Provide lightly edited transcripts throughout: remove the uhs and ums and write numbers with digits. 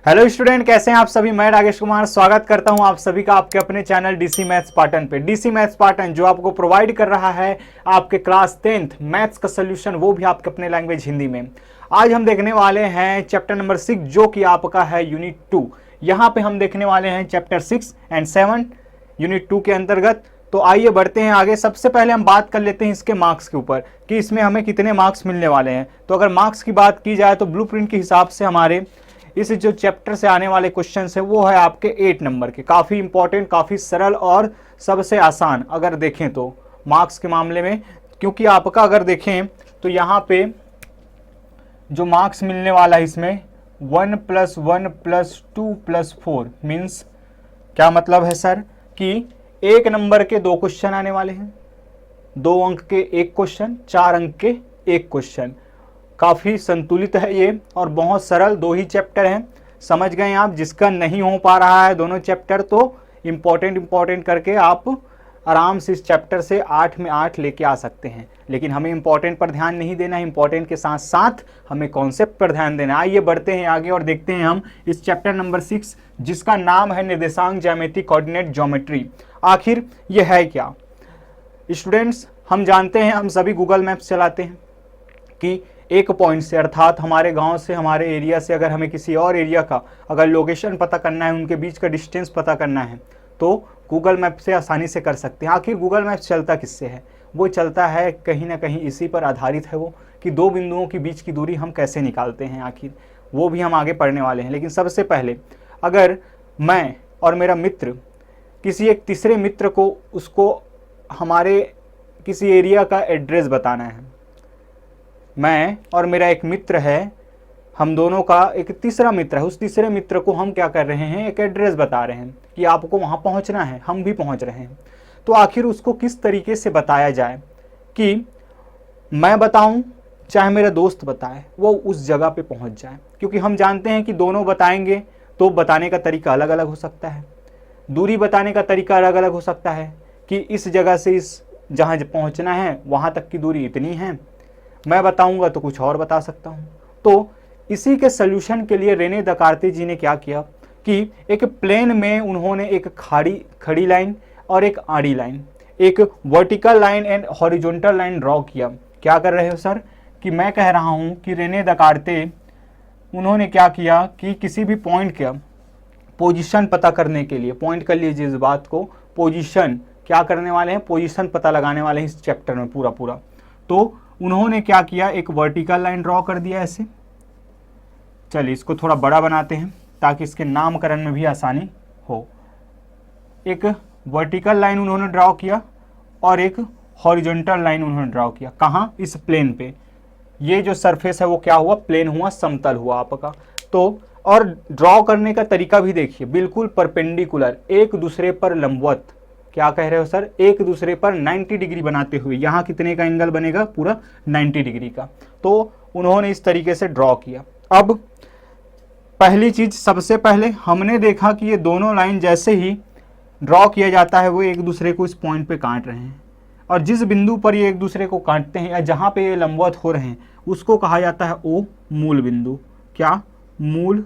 Hello student, कैसे हैं आप सभी। मैं राकेश कुमार स्वागत करता हूं आप सभी का आपके अपने चैनल डीसी मैथ्स पाटन पे। डीसी मैथ्स पाटन जो आपको प्रोवाइड कर रहा है आपके क्लास 10th मैथ्स का सोल्यूशन, वो भी आपके अपने लैंग्वेज हिंदी में। आज हम देखने वाले हैं चैप्टर नंबर 6 जो कि आपका है यूनिट 2। यहाँ पे हम देखने वाले हैं चैप्टर 6 एंड 7 यूनिट 2 के अंतर्गत। तो आइए बढ़ते हैं आगे। सबसे पहले हम बात कर लेते हैं इसके मार्क्स के ऊपर कि इसमें हमें कितने मार्क्स मिलने वाले हैं। तो अगर मार्क्स की बात की जाए तो ब्लूप्रिंट के हिसाब से हमारे इस जो चैप्टर से आने वाले क्वेश्चन है वो है आपके 8 नंबर के। काफ़ी इंपॉर्टेंट, काफ़ी सरल और सबसे आसान अगर देखें तो मार्क्स के मामले में, क्योंकि आपका अगर देखें तो यहाँ पे जो मार्क्स मिलने वाला है इसमें 1 + 1 + 2 + 4 मीन्स क्या मतलब है सर कि 1 नंबर के 2 क्वेश्चन आने वाले हैं, 2 अंक के 1 क्वेश्चन, 4 अंक के 1 क्वेश्चन। काफ़ी संतुलित है ये और बहुत सरल 2 ही चैप्टर हैं। समझ गए आप। जिसका नहीं हो पा रहा है दोनों चैप्टर तो इम्पोर्टेंट करके आप आराम से इस चैप्टर से 8 में 8 लेके आ सकते हैं। लेकिन हमें इम्पोर्टेंट पर ध्यान नहीं देना है, इम्पोर्टेंट के साथ साथ हमें कॉन्सेप्ट पर ध्यान देना है। आइए बढ़ते हैं आगे और देखते हैं हम इस चैप्टर नंबर 6 जिसका नाम है निर्देशांक ज्यामिति कोऑर्डिनेट ज्योमेट्री। आखिर ये है क्या स्टूडेंट्स। हम जानते हैं, हम सभी गूगल मैप्स चलाते हैं कि एक पॉइंट से अर्थात हमारे गांव से, हमारे एरिया से अगर हमें किसी और एरिया का अगर लोकेशन पता करना है, उनके बीच का डिस्टेंस पता करना है तो गूगल मैप से आसानी से कर सकते हैं। आखिर गूगल मैप चलता किससे है? वो चलता है कहीं ना कहीं इसी पर आधारित है वो कि 2 बिंदुओं के बीच की दूरी हम कैसे निकालते हैं। आखिर वो भी हम आगे पढ़ने वाले हैं। लेकिन सबसे पहले अगर मैं और मेरा मित्र किसी एक तीसरे मित्र को उसको हमारे किसी एरिया का एड्रेस बताना है, मैं और मेरा एक मित्र है, हम दोनों का एक तीसरा मित्र है, उस तीसरे मित्र को हम क्या कर रहे हैं, एक एड्रेस बता रहे हैं कि आपको वहाँ पहुँचना है, हम भी पहुँच रहे हैं। तो आखिर उसको किस तरीके से बताया जाए कि मैं बताऊँ चाहे मेरा दोस्त बताए, वो उस जगह पे पहुँच जाए। क्योंकि हम जानते हैं कि दोनों बताएंगे तो बताने का तरीका अलग अलग हो सकता है, दूरी बताने का तरीका अलग अलग हो सकता है कि इस जगह से इस जहाँ पहुँचना है वहाँ तक की दूरी इतनी है, मैं बताऊंगा तो कुछ और बता सकता हूं। तो इसी के सलूशन के लिए रेने दकार्ते जी ने क्या किया कि एक प्लेन में उन्होंने एक खड़ी लाइन और एक आड़ी लाइन, एक vertical line and horizontal line draw किया। क्या कर रहे हो सर कि मैं कह रहा हूं कि रेने दकार्ते उन्होंने क्या किया कि किसी भी पॉइंट का पोजीशन पता करने के लिए, पॉइंट कर लीजिए इस बात को, पोजीशन क्या करने वाले हैं, पोजीशन पता लगाने वाले हैं इस चैप्टर में पूरा। तो उन्होंने क्या किया, एक वर्टिकल लाइन ड्रॉ कर दिया ऐसे। चलिए इसको थोड़ा बड़ा बनाते हैं ताकि इसके नामकरण में भी आसानी हो। एक वर्टिकल लाइन उन्होंने ड्रॉ किया और एक हॉरिजॉन्टल लाइन उन्होंने ड्रॉ किया। कहाँ? इस प्लेन पे। ये जो सरफेस है वो क्या हुआ, प्लेन हुआ, समतल हुआ आपका। तो और ड्रॉ करने का तरीका भी देखिए, बिल्कुल परपेंडिकुलर, एक दूसरे पर लंबवत। क्या कह रहे हो सर? एक दूसरे पर 90 डिग्री बनाते हुए। यहाँ कितने का एंगल बनेगा? पूरा 90 डिग्री का। तो उन्होंने इस तरीके से ड्रॉ किया। अब पहली चीज, सबसे पहले हमने देखा कि ये दोनों लाइन जैसे ही ड्रॉ किया जाता है वो एक दूसरे को इस पॉइंट पे काट रहे हैं, और जिस बिंदु पर ये एक दूसरे को काटते हैं या जहाँ पे ये लंबवत हो रहे हैं उसको कहा जाता है ओ मूल बिंदु। क्या? मूल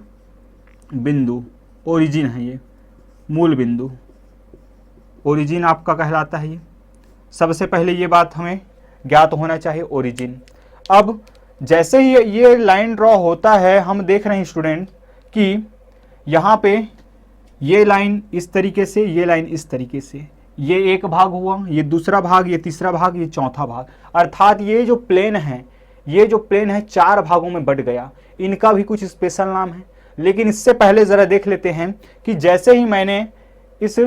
बिंदु, ओरिजिन है ये, मूल बिंदु, ओरिजिन आपका कहलाता है ये। सबसे पहले ये बात हमें ज्ञात होना चाहिए, ओरिजिन। अब जैसे ही ये लाइन ड्रॉ होता है हम देख रहे हैं स्टूडेंट कि यहाँ पे ये लाइन इस तरीके से, ये लाइन इस तरीके से, ये एक भाग हुआ, ये दूसरा भाग, ये तीसरा भाग, ये चौथा भाग। अर्थात ये जो प्लेन है 4 भागों में बट गया। इनका भी कुछ स्पेशल नाम है। लेकिन इससे पहले ज़रा देख लेते हैं कि जैसे ही मैंने इस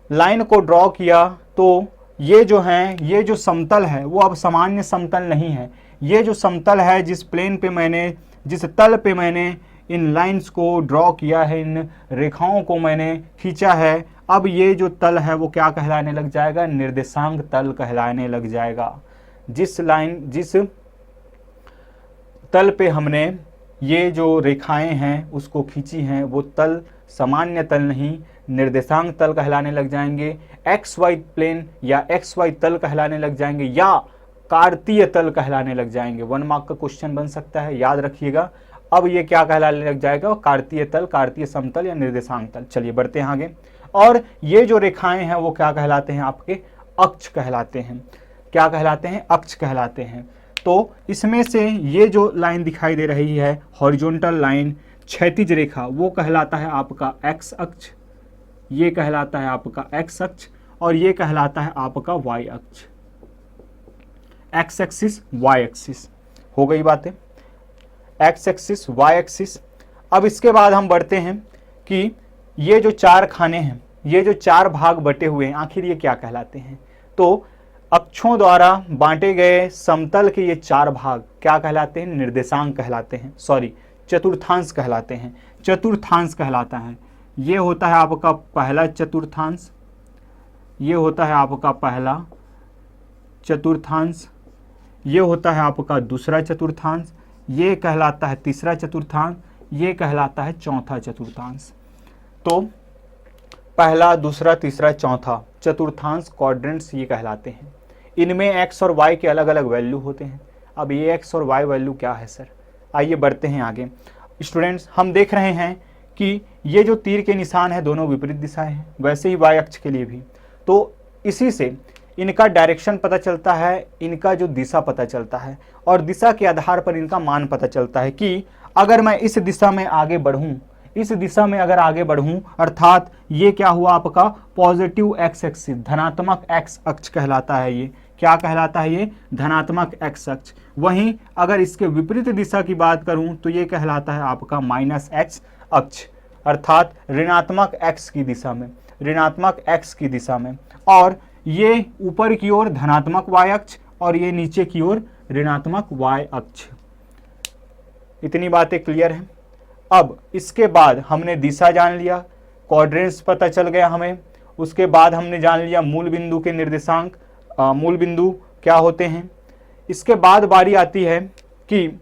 लाइन को ड्रॉ किया तो ये जो है, ये जो समतल है वो अब सामान्य समतल नहीं है। ये जो समतल है, जिस प्लेन पे मैंने, जिस तल पे मैंने इन लाइंस को ड्रॉ किया है, इन रेखाओं को मैंने खींचा है, अब ये जो तल है वो क्या कहलाने लग जाएगा? निर्देशांक तल कहलाने लग जाएगा। जिस तल पे हमने ये जो रेखाएं हैं उसको खींची हैं वो तल सामान्य तल नहीं, निर्देशांक तल कहलाने लग जाएंगे, XY प्लेन या XY तल कहलाने लग जाएंगे, या कार्तीय तल कहलाने लग जाएंगे। 1 मार्क का क्वेश्चन बन सकता है, याद रखिएगा। अब ये क्या कहलाने लग जाएगा, कार्तीय तल, कार्तीय समतल या निर्देशांक तल। चलिए बढ़ते हैं आगे। और ये जो रेखाएं हैं वो क्या कहलाते हैं, आपके अक्ष कहलाते हैं। क्या कहलाते हैं, अक्ष कहलाते हैं। तो इसमें से ये जो लाइन दिखाई दे रही है हॉरिजॉन्टल लाइन, क्षैतिज रेखा, वो कहलाता है आपका एक्स अक्ष, ये कहलाता है आपका एक्स अक्ष, और ये कहलाता है आपका वाई अक्ष, एक्स एक्सिस वाई एक्सिस। हो गई बातें, एक्स एक्सिस वाई एक्सिस। अब इसके बाद हम बढ़ते हैं कि ये जो चार खाने हैं, ये जो चार भाग बटे हुए हैं, आखिर ये क्या कहलाते हैं। तो अक्षों द्वारा बांटे गए समतल के ये चार भाग क्या कहलाते हैं, निर्देशांक कहलाते हैं, सॉरी चतुर्थांश कहलाते हैं, चतुर्थांश कहलाता है। ये होता है आपका पहला चतुर्थांश, ये होता है आपका पहला चतुर्थांश, ये होता है आपका दूसरा चतुर्थांश, ये कहलाता है तीसरा चतुर्थांश, ये कहलाता है चौथा चतुर्थांश। तो पहला, दूसरा, तीसरा, चौथा चतुर्थांश क्वाड्रेंट्स ये कहलाते हैं। इनमें एक्स और वाई के अलग अलग वैल्यू होते हैं। अब ये एक्स और वाई वैल्यू क्या है सर, आइए बढ़ते हैं आगे। स्टूडेंट्स हम देख रहे हैं कि ये जो तीर के निशान है दोनों विपरीत दिशाएं हैं, वैसे ही वाई अक्ष के लिए भी। तो इसी से इनका डायरेक्शन पता चलता है, इनका जो दिशा पता चलता है, और दिशा के आधार पर इनका मान पता चलता है कि अगर मैं इस दिशा में आगे बढ़ूं, इस दिशा में अगर आगे बढ़ूं, अर्थात ये क्या हुआ आपका पॉजिटिव एक्स एक्सिस, धनात्मक एक्स अक्ष कहलाता है। ये क्या कहलाता है, ये धनात्मक एक्स अक्ष। वहीं अगर इसके विपरीत दिशा की बात करूं तो ये कहलाता है आपका माइनस एक्स अक्ष, अर्थात ऋणात्मक एक्स की दिशा में, ऋणात्मक एक्स की दिशा में। और ये ऊपर की ओर धनात्मक वाई अक्ष और ये नीचे की ओर ऋणात्मक वाई अक्ष। इतनी बातें क्लियर हैं। अब इसके बाद हमने दिशा जान लिया, क्वाड्रेंट्स पता चल गया हमें, उसके बाद हमने जान लिया मूल बिंदु के निर्देशांक, मूल बिंदु क्या होते हैं। इसके बाद बारी आती है कि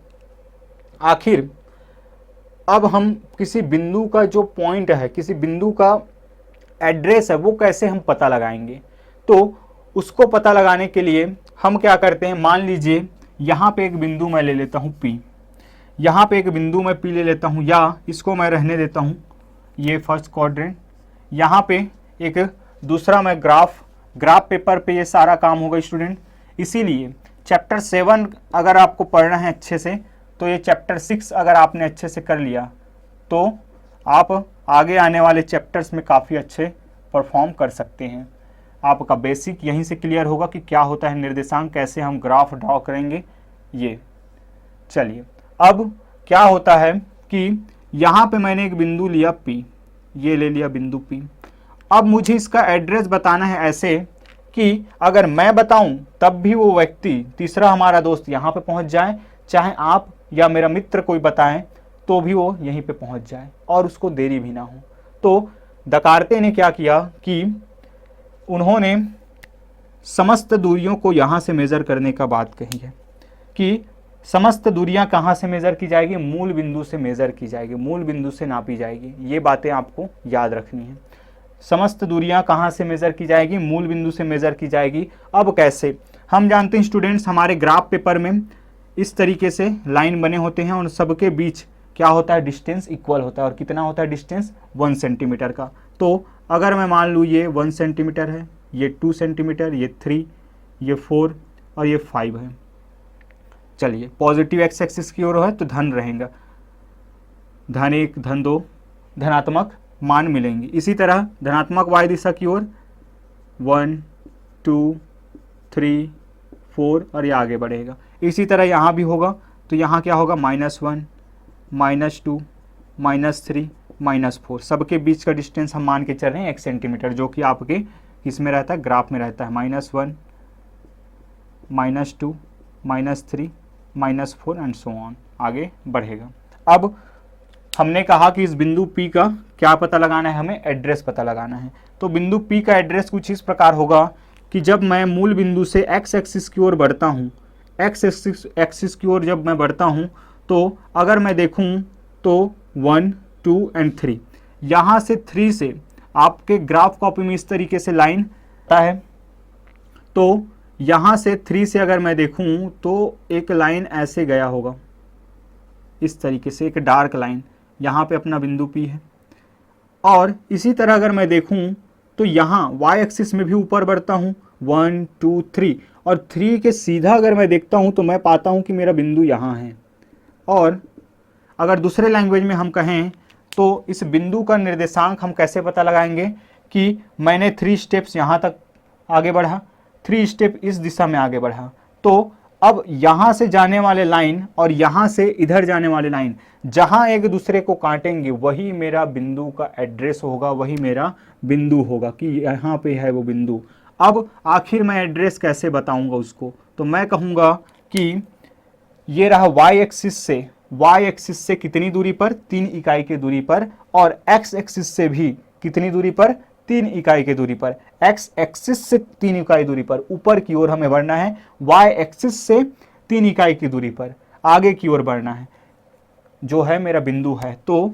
आखिर अब हम किसी बिंदु का जो पॉइंट है, किसी बिंदु का एड्रेस है, वो कैसे हम पता लगाएंगे। तो उसको पता लगाने के लिए हम क्या करते हैं, मान लीजिए यहाँ पे एक बिंदु मैं ले लेता हूँ P, यहाँ पे एक बिंदु मैं P ले लेता हूँ, या इसको मैं रहने देता हूँ, ये फर्स्ट क्वाड्रेंट। यहाँ पे एक दूसरा मैं ग्राफ पेपर पे ये सारा काम होगा स्टूडेंट। इसीलिए चैप्टर 7 अगर आपको पढ़ना है अच्छे से, तो ये चैप्टर 6 अगर आपने अच्छे से कर लिया तो आप आगे आने वाले चैप्टर्स में काफ़ी अच्छे परफॉर्म कर सकते हैं। आपका बेसिक यहीं से क्लियर होगा कि क्या होता है निर्देशांक, कैसे हम ग्राफ ड्रॉ करेंगे ये। चलिए अब क्या होता है कि यहाँ पे मैंने एक बिंदु लिया P, ये ले लिया बिंदु P। अब मुझे इसका एड्रेस बताना है ऐसे कि अगर मैं बताऊं तब भी वो व्यक्ति, तीसरा हमारा दोस्त यहाँ पे पहुँच जाए, चाहे आप या मेरा मित्र कोई बताएं तो भी वो यहीं पे पहुँच जाए और उसको देरी भी ना हो। तो दकार्ते ने क्या किया कि उन्होंने समस्त दूरियों को यहाँ से मेज़र करने का बात कही है कि समस्त दूरियां कहाँ से मेज़र की जाएगी, मूल बिंदु से मेज़र की जाएगी, मूल बिंदु से नापी जाएगी। ये बातें आपको याद रखनी है। समस्त दूरियां कहाँ से मेज़र की जाएगी, मूल बिंदु से मेज़र की जाएगी। अब कैसे, हम जानते हैं स्टूडेंट्स हमारे ग्राफ पेपर में इस तरीके से लाइन बने होते हैं और सबके बीच क्या होता है, डिस्टेंस इक्वल होता है। और कितना होता है डिस्टेंस, 1 सेंटीमीटर का। तो अगर मैं मान लूँ ये 1 सेंटीमीटर है, ये 2 सेंटीमीटर, ये 3, ये 4 और ये 5 है। चलिए पॉजिटिव एक्स एक्सिस की ओर है तो धन रहेगा, धन 1, धन 2 धनात्मक मान मिलेंगे। इसी तरह धनात्मक वाई दिशा की ओर 1, 2, 3, 4 और ये आगे बढ़ेगा। इसी तरह यहाँ भी होगा तो यहाँ क्या होगा, -1, -2, -3, -4। सबके बीच का डिस्टेंस हम मान के चल रहे हैं 1 सेंटीमीटर, जो कि आपके किसमें रहता है, ग्राफ में रहता है। -1, -2, -3, -4 एंड सो ऑन, आगे बढ़ेगा। अब हमने कहा कि इस बिंदु P का क्या पता लगाना है, हमें एड्रेस पता लगाना है। तो बिंदु P का एड्रेस कुछ इस प्रकार होगा कि जब मैं मूल बिंदु से एक्स एक्सिस की ओर बढ़ता हूँ, एक्स एक्सिस की ओर जब मैं बढ़ता हूँ, तो अगर मैं देखूँ तो 1, 2 एंड 3, यहाँ से 3 से आपके ग्राफ कॉपी में इस तरीके से लाइन आता है। तो यहाँ से 3 से अगर मैं देखूँ तो एक लाइन ऐसे गया होगा, इस तरीके से एक डार्क लाइन, यहाँ पे अपना बिंदु P है। और इसी तरह अगर मैं देखूं तो यहाँ y एक्सिस में भी ऊपर बढ़ता हूँ 1 2 3, और 3 के सीधा अगर मैं देखता हूँ तो मैं पाता हूँ कि मेरा बिंदु यहाँ है। और अगर दूसरे लैंग्वेज में हम कहें तो इस बिंदु का निर्देशांक हम कैसे पता लगाएंगे कि मैंने 3 स्टेप्स यहाँ तक आगे बढ़ा, 3 स्टेप इस दिशा में आगे बढ़ा, तो अब यहाँ से जाने वाले लाइन और यहाँ से इधर जाने वाले लाइन जहाँ एक दूसरे को काटेंगे वही मेरा बिंदु का एड्रेस होगा, वही मेरा बिंदु होगा कि यहाँ पे है वो बिंदु। अब आखिर मैं एड्रेस कैसे बताऊंगा उसको, तो मैं कहूँगा कि ये रहा y एक्सिस से कितनी दूरी पर, 3 इकाई की दूरी पर, और x एक्सिस से भी कितनी दूरी पर, 3 इकाई की दूरी पर। x एक्सिस से 3 इकाई दूरी पर ऊपर की ओर हमें बढ़ना है, y एक्सिस से 3 इकाई की दूरी पर आगे की ओर बढ़ना है, जो है मेरा बिंदु है। तो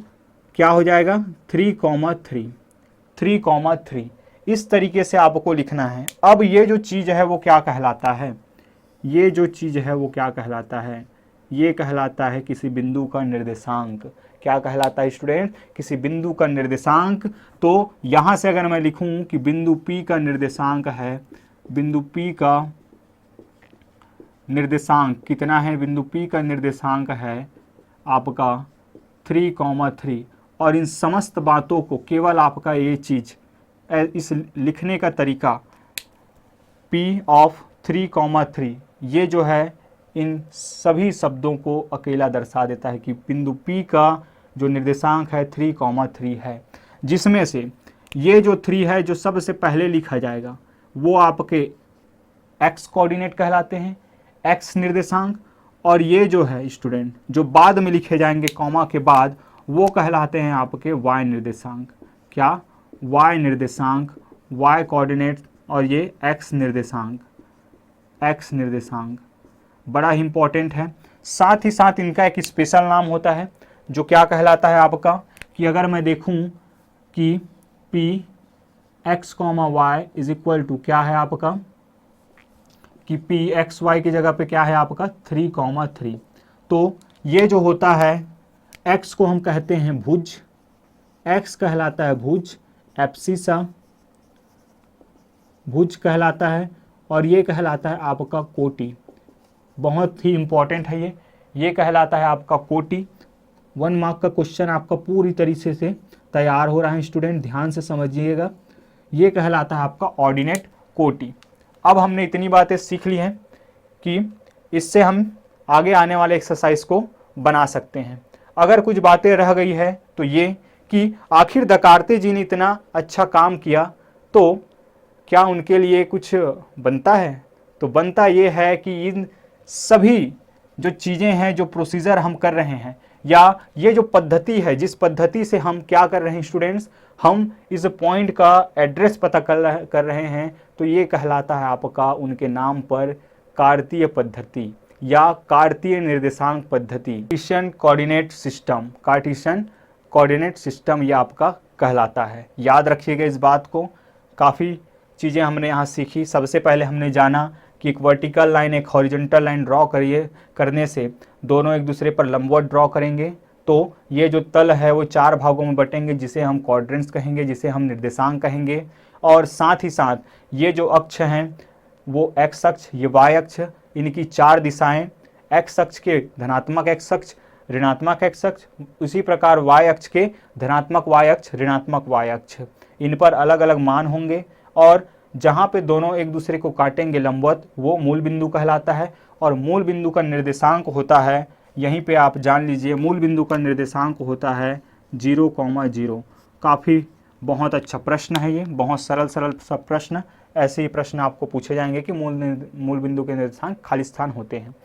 क्या हो जाएगा 3,3 इस तरीके से आपको लिखना है। अब ये जो चीज़ है वो क्या कहलाता है, ये जो चीज़ है वो क्या कहलाता है, ये कहलाता है किसी बिंदु का निर्देशांक। क्या कहलाता है स्टूडेंट, किसी बिंदु का निर्देशांक। तो यहाँ से अगर मैं लिखूं कि बिंदु P का निर्देशांक है, बिंदु P का निर्देशांक कितना है, बिंदु P का निर्देशांक है आपका 3,3, और इन समस्त बातों को केवल आपका ये चीज़, इस लिखने का तरीका P ऑफ 3,3 ये जो है इन सभी शब्दों को अकेला दर्शा देता है कि बिंदु P का जो निर्देशांक है 3,3 है, जिसमें से ये जो 3 है जो सबसे पहले लिखा जाएगा वो आपके x कोऑर्डिनेट कहलाते हैं, x निर्देशांक, और ये जो है स्टूडेंट जो बाद में लिखे जाएंगे कॉमा के बाद वो कहलाते हैं आपके y निर्देशांक। क्या, y निर्देशांक, y कोऑर्डिनेट, और ये x निर्देशांक बड़ा ही इंपॉर्टेंट है। साथ ही साथ इनका एक स्पेशल नाम होता है जो क्या कहलाता है आपका, कि अगर मैं देखूं कि P x, y is equal to क्या है आपका, कि P x y की जगह पे क्या है आपका 3,3। तो ये जो होता है x को हम कहते हैं भुज, x कहलाता है भुज, एब्सिसा भुज कहलाता है, और ये कहलाता है आपका कोटि। बहुत ही इंपॉर्टेंट है ये कहलाता है आपका कोटि। 1 मार्क का क्वेश्चन आपका पूरी तरीके से तैयार हो रहा है स्टूडेंट, ध्यान से समझिएगा। ये कहलाता है आपका ऑर्डिनेट कोटि। अब हमने इतनी बातें सीख ली हैं कि इससे हम आगे आने वाले एक्सरसाइज को बना सकते हैं। अगर कुछ बातें रह गई है तो ये कि आखिर दकार्ते जी ने इतना अच्छा काम किया तो क्या उनके लिए कुछ बनता है, तो बनता ये है कि इन सभी जो चीज़ें हैं, जो प्रोसीजर हम कर रहे हैं, या ये जो पद्धति है जिस पद्धति से हम क्या कर रहे हैं स्टूडेंट्स, हम इस पॉइंट का एड्रेस पता कर रहे हैं, तो ये कहलाता है आपका उनके नाम पर कार्तीय पद्धति या कार्तीय निर्देशांक पद्धति, कार्टेशियन कोऑर्डिनेट सिस्टम ये आपका कहलाता है। याद रखिएगा इस बात को। काफ़ी चीज़ें हमने यहाँ सीखी। सबसे पहले हमने जाना कि एक वर्टिकल लाइन एक हॉरिजॉन्टल लाइन ड्रॉ करने से दोनों एक दूसरे पर लंबवत ड्रॉ करेंगे तो ये जो तल है वो 4 भागों में बटेंगे, जिसे हम क्वाड्रेंट्स कहेंगे, जिसे हम निर्देशांक कहेंगे। और साथ ही साथ ये जो अक्ष हैं वो x अक्ष, ये y अक्ष, इनकी 4 दिशाएं, x अक्ष के धनात्मक x अक्ष, ऋणात्मक x अक्ष, उसी प्रकार y अक्ष के धनात्मक y अक्ष, ऋणात्मक y अक्ष, इन पर अलग अलग मान होंगे। और जहाँ पे दोनों एक दूसरे को काटेंगे लंबवत वो मूल बिंदु कहलाता है। और मूल बिंदु का निर्देशांक होता है, यहीं पे आप जान लीजिए, मूल बिंदु का निर्देशांक होता है 0,0। काफ़ी बहुत अच्छा प्रश्न है ये, बहुत सरल सब प्रश्न। ऐसे ही प्रश्न आपको पूछे जाएंगे कि मूल बिंदु के निर्देशांक खाली स्थान होते हैं।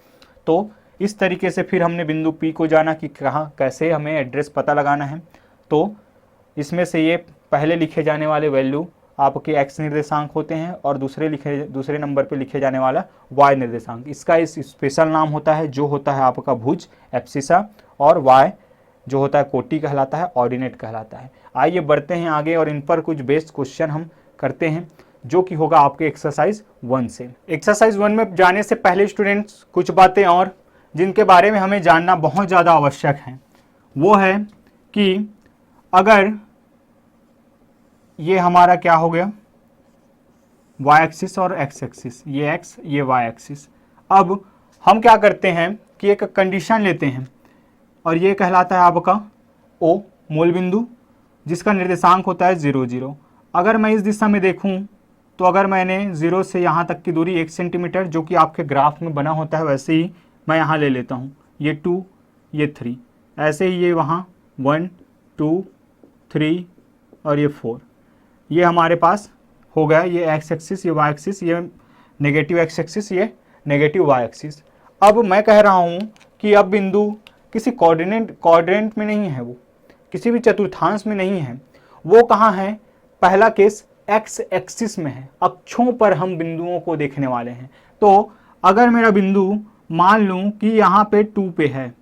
तो इस तरीके से फिर हमने बिंदु P को जाना कि कहाँ कैसे हमें एड्रेस पता लगाना है। तो इसमें से ये पहले लिखे जाने वाले वैल्यू आपके x निर्देशांक होते हैं और दूसरे नंबर पे लिखे जाने वाला y निर्देशांक। इसका इस स्पेशल नाम होता है जो होता है आपका भुज, एब्सिसा, और y जो होता है कोटि कहलाता है, ऑर्डिनेट कहलाता है। आइए बढ़ते हैं आगे और इन पर कुछ बेस्ड क्वेश्चन हम करते हैं जो कि होगा आपके एक्सरसाइज 1 से। एक्सरसाइज 1 में जाने से पहले स्टूडेंट्स कुछ बातें और जिनके बारे में हमें जानना बहुत ज़्यादा आवश्यक है, वो है कि अगर ये हमारा क्या हो गया, y एक्सिस और x एक्सिस, ये x ये y एक्सिस। अब हम क्या करते हैं कि एक कंडीशन लेते हैं और ये कहलाता है आपका O, मूल बिंदु, जिसका निर्देशांक होता है 0 0। अगर मैं इस दिशा में देखूं तो अगर मैंने 0 से यहाँ तक की दूरी 1 सेंटीमीटर जो कि आपके ग्राफ में बना होता है वैसे ही मैं यहाँ ले लेता हूँ, ये 2 ये 3, ऐसे ही ये वहाँ 1 2 3 और ये 4, ये हमारे पास हो गया, ये x एक्सिस ये y एक्सिस, ये नेगेटिव x एक्सिस ये नेगेटिव y एक्सिस। अब मैं कह रहा हूँ कि अब बिंदु किसी कोऑर्डिनेट में नहीं है, वो किसी भी चतुर्थांश में नहीं है, वो कहाँ है, पहला केस x एक्सिस में है, अक्षों पर हम बिंदुओं को देखने वाले हैं। तो अगर मेरा बिंदु मान लूँ कि यहाँ पे 2 पे है,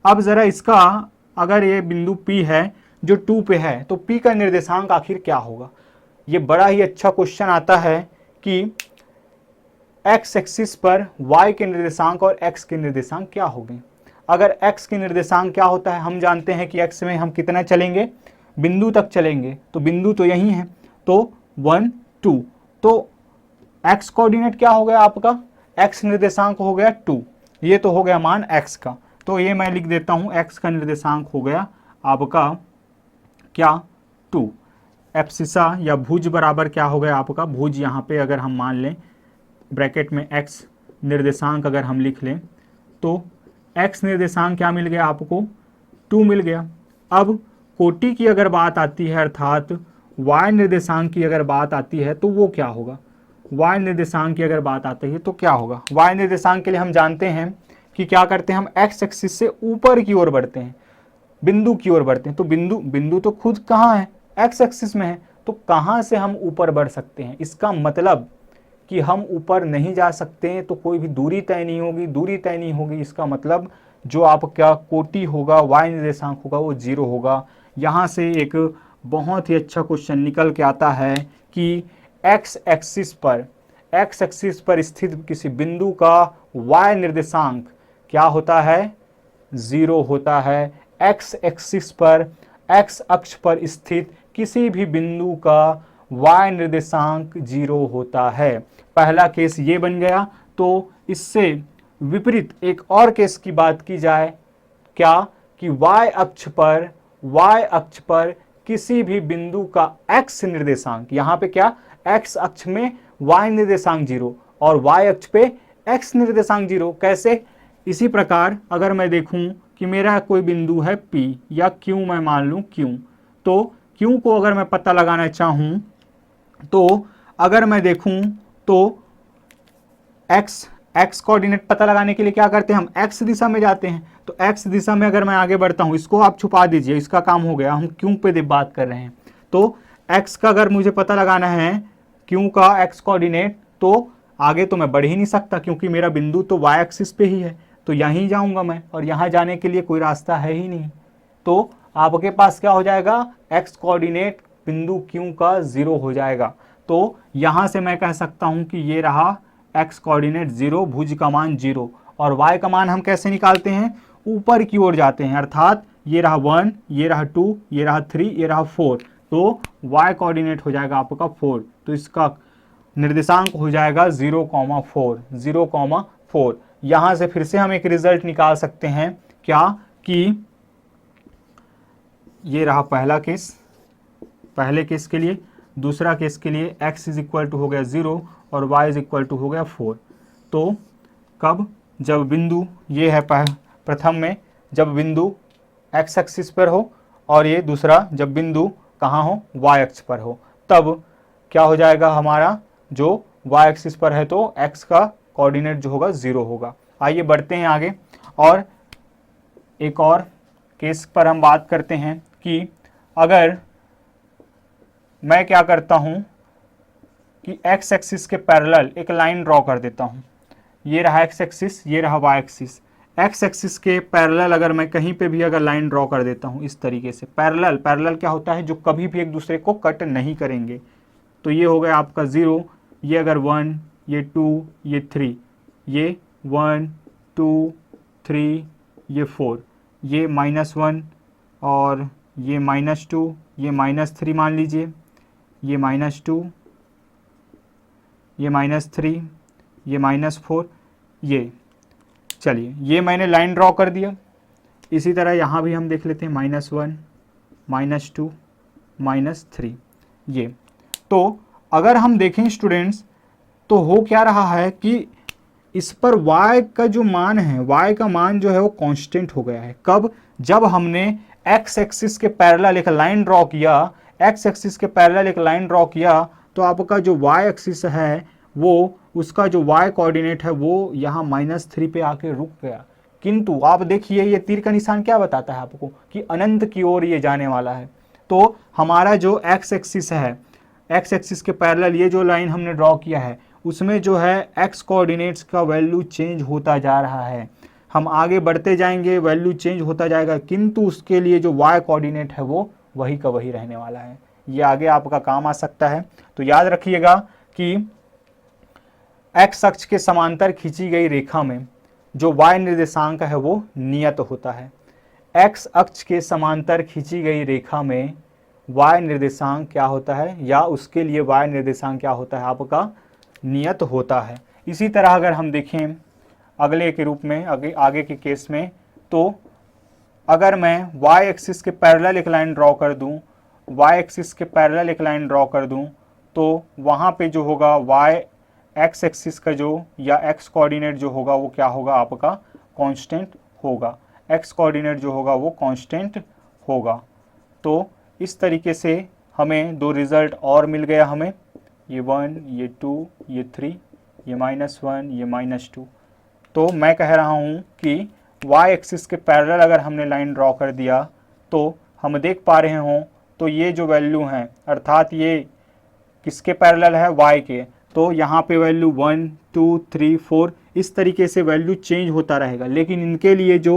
अब ज़रा इसका अगर ये बिंदु P है जो 2 पे है तो P का निर्देशांक आखिर क्या होगा। ये बड़ा ही अच्छा क्वेश्चन आता है कि x एक्सिस पर y के निर्देशांक और x के निर्देशांक क्या होंगे। अगर x के निर्देशांक क्या होता है, हम जानते हैं कि x में हम कितना चलेंगे, बिंदु तक चलेंगे, तो बिंदु तो यही है, तो 1 2, तो x कोऑर्डिनेट क्या हो गया आपका, x निर्देशांक हो गया 2, ये तो हो गया मान x का, तो ये मैं लिख देता हूँ x का निर्देशांक हो गया आपका क्या 2। एब्सिसा या भुज बराबर क्या हो गया आपका, भुज यहाँ पे अगर हम मान लें ब्रैकेट में x निर्देशांक अगर हम लिख लें तो x निर्देशांक क्या मिल गया आपको, 2 मिल गया। अब कोटि की अगर बात आती है अर्थात y निर्देशांक की अगर बात आती है तो वो क्या होगा, y निर्देशांक की अगर बात आती है तो क्या होगा। y निर्देशांक के लिए हम जानते हैं कि क्या करते हैं, हम x एक्सिस से ऊपर की ओर बढ़ते हैं, बिंदु की ओर बढ़ते हैं, तो बिंदु तो खुद कहाँ है, x एक्सिस में है, तो कहाँ से हम ऊपर बढ़ सकते हैं, इसका मतलब कि हम ऊपर नहीं जा सकते हैं, तो कोई भी दूरी तय नहीं होगी, दूरी तय नहीं होगी, इसका मतलब जो आपका कोटि होगा y निर्देशांक होगा वो 0 होगा। यहाँ से एक बहुत ही अच्छा क्वेश्चन निकल के आता है कि x एक्सिस पर स्थित किसी बिंदु का y निर्देशांक क्या होता है, 0 होता है। x एक्सिस पर x अक्ष पर स्थित किसी भी बिंदु का y निर्देशांक 0 होता है। पहला केस ये बन गया। तो इससे विपरीत एक और केस की बात की जाए, क्या कि y अक्ष पर किसी भी बिंदु का x निर्देशांक, यहाँ पे क्या x अक्ष में y निर्देशांक 0 और y अक्ष पे x निर्देशांक 0, कैसे, इसी प्रकार अगर मैं देखूं कि मेरा कोई बिंदु है P या Q, मैं मान लूं Q, तो Q को अगर मैं पता लगाना चाहूं तो अगर मैं देखूं तो x कोऑर्डिनेट पता लगाने के लिए क्या करते हैं, हम x दिशा में जाते हैं। तो x दिशा में अगर मैं आगे बढ़ता हूं, इसको आप छुपा दीजिए, इसका काम हो गया, हम Q पे बात कर रहे हैं। तो x का अगर मुझे पता लगाना है, Q का x कोऑर्डिनेट, तो आगे तो मैं बढ़ ही नहीं सकता क्योंकि मेरा बिंदु तो y एक्सिस पे ही है, तो यहीं जाऊंगा मैं, और यहाँ जाने के लिए कोई रास्ता है ही नहीं। तो आपके पास क्या हो जाएगा, x कोऑर्डिनेट बिंदु Q का 0 हो जाएगा। तो यहाँ से मैं कह सकता हूँ कि ये रहा x कोऑर्डिनेट 0, भुज का मान 0, और y का मान हम कैसे निकालते हैं, ऊपर की ओर जाते हैं, अर्थात ये रहा 1, ये रहा 2, ये रहा 3, ये रहा 4, तो y कोऑर्डिनेट हो जाएगा आपका 4, तो इसका निर्देशांक हो जाएगा 0,4। यहाँ से फिर से हम एक रिजल्ट निकाल सकते हैं, क्या कि ये रहा पहला केस, पहले केस के लिए, दूसरा केस के लिए x इज इक्वल टू हो गया 0 और y इज इक्वल टू हो गया 4। तो कब, जब बिंदु ये है प्रथम में, जब बिंदु x एक्सिस पर हो, और ये दूसरा जब बिंदु कहाँ हो, y अक्ष पर हो, तब क्या हो जाएगा हमारा, जो y एक्सिस पर है तो x का कोऑर्डिनेट जो होगा 0 होगा। आइए बढ़ते हैं आगे, और एक और केस पर हम बात करते हैं कि अगर मैं क्या करता हूं कि x एक्सिस के पैरेलल एक लाइन ड्रॉ कर देता हूं, ये रहा x एक्सिस, ये रहा y एक्सिस, x एक्सिस के पैरेलल अगर मैं कहीं पे भी अगर लाइन ड्रॉ कर देता हूं इस तरीके से, पैरेलल क्या होता है, जो कभी भी एक दूसरे को कट नहीं करेंगे, तो ये हो गया आपका 0, ये अगर 1, ये 2, ये 3, ये 1 2 3, ये 4, ये -1 और ये -2, ये -3 मान लीजिए, ये -2, ये -3, ये -4, ये चलिए ये मैंने लाइन ड्रॉ कर दिया। इसी तरह यहाँ भी हम देख लेते हैं -1, -2, -3 ये। तो अगर हम देखें स्टूडेंट्स तो हो क्या रहा है कि इस पर y का जो मान है, y का मान जो है वो कांस्टेंट हो गया है। कब? जब हमने x एक्सिस के पैरेलल एक लाइन ड्रॉ किया, x एक्सिस के पैरेलल एक लाइन ड्रॉ किया तो आपका जो y एक्सिस है वो, उसका जो y कोऑर्डिनेट है वो यहाँ -3 पे आके रुक गया। किंतु आप देखिए ये तीर का निशान क्या बताता है आपको कि अनंत की ओर ये जाने वाला है। तो हमारा जो x एक्सिस है, x एक्सिस के पैरेलल ये जो लाइन हमने ड्रॉ किया है उसमें जो है x कोऑर्डिनेट्स का वैल्यू चेंज होता जा रहा है। हम आगे बढ़ते जाएंगे, वैल्यू चेंज होता जाएगा, किंतु उसके लिए जो y कोऑर्डिनेट है वो वही का वही रहने वाला है। ये आगे आपका काम आ सकता है। तो याद रखिएगा कि x अक्ष के समांतर खींची गई रेखा में जो y निर्देशांक है वो नियत होता है। x अक्ष के समांतर खींची गई रेखा में y निर्देशांक क्या होता है, या उसके लिए y निर्देशांक क्या होता है, आपका नियत होता है। इसी तरह अगर हम देखें अगले के रूप में, आगे के केस में, तो अगर मैं y एक्सिस के पैरेलल एक लाइन ड्रॉ कर दूं, y एक्सिस के पैरेलल एक लाइन ड्रॉ कर दूं तो वहाँ पे जो होगा y x एक्सिस का जो या x कोऑर्डिनेट जो होगा वो क्या होगा, आपका कांस्टेंट होगा। x कोऑर्डिनेट जो होगा वो कांस्टेंट होगा। तो इस तरीके से हमें दो रिजल्ट और मिल गया हमें, ये 1, ये 2, ये 3, ये -1, ये -2। तो मैं कह रहा हूँ कि y एक्सिस के पैरेलल अगर हमने लाइन ड्रॉ कर दिया तो हम देख पा रहे हों तो ये जो वैल्यू हैं, अर्थात ये किसके पैरेलल है, y के, तो यहाँ पे वैल्यू 1, 2, 3, 4 इस तरीके से वैल्यू चेंज होता रहेगा। लेकिन इनके लिए जो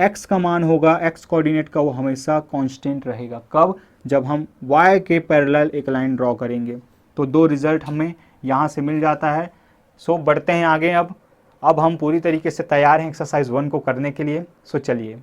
x का मान होगा, x कोऑर्डिनेट का, वो हमेशा कांस्टेंट रहेगा। कब? जब हम y के पैरेलल एक लाइन ड्रॉ करेंगे। तो दो रिजल्ट हमें यहाँ से मिल जाता है। सो बढ़ते हैं आगे। अब हम पूरी तरीके से तैयार हैं एक्सरसाइज 1 को करने के लिए। सो चलिए।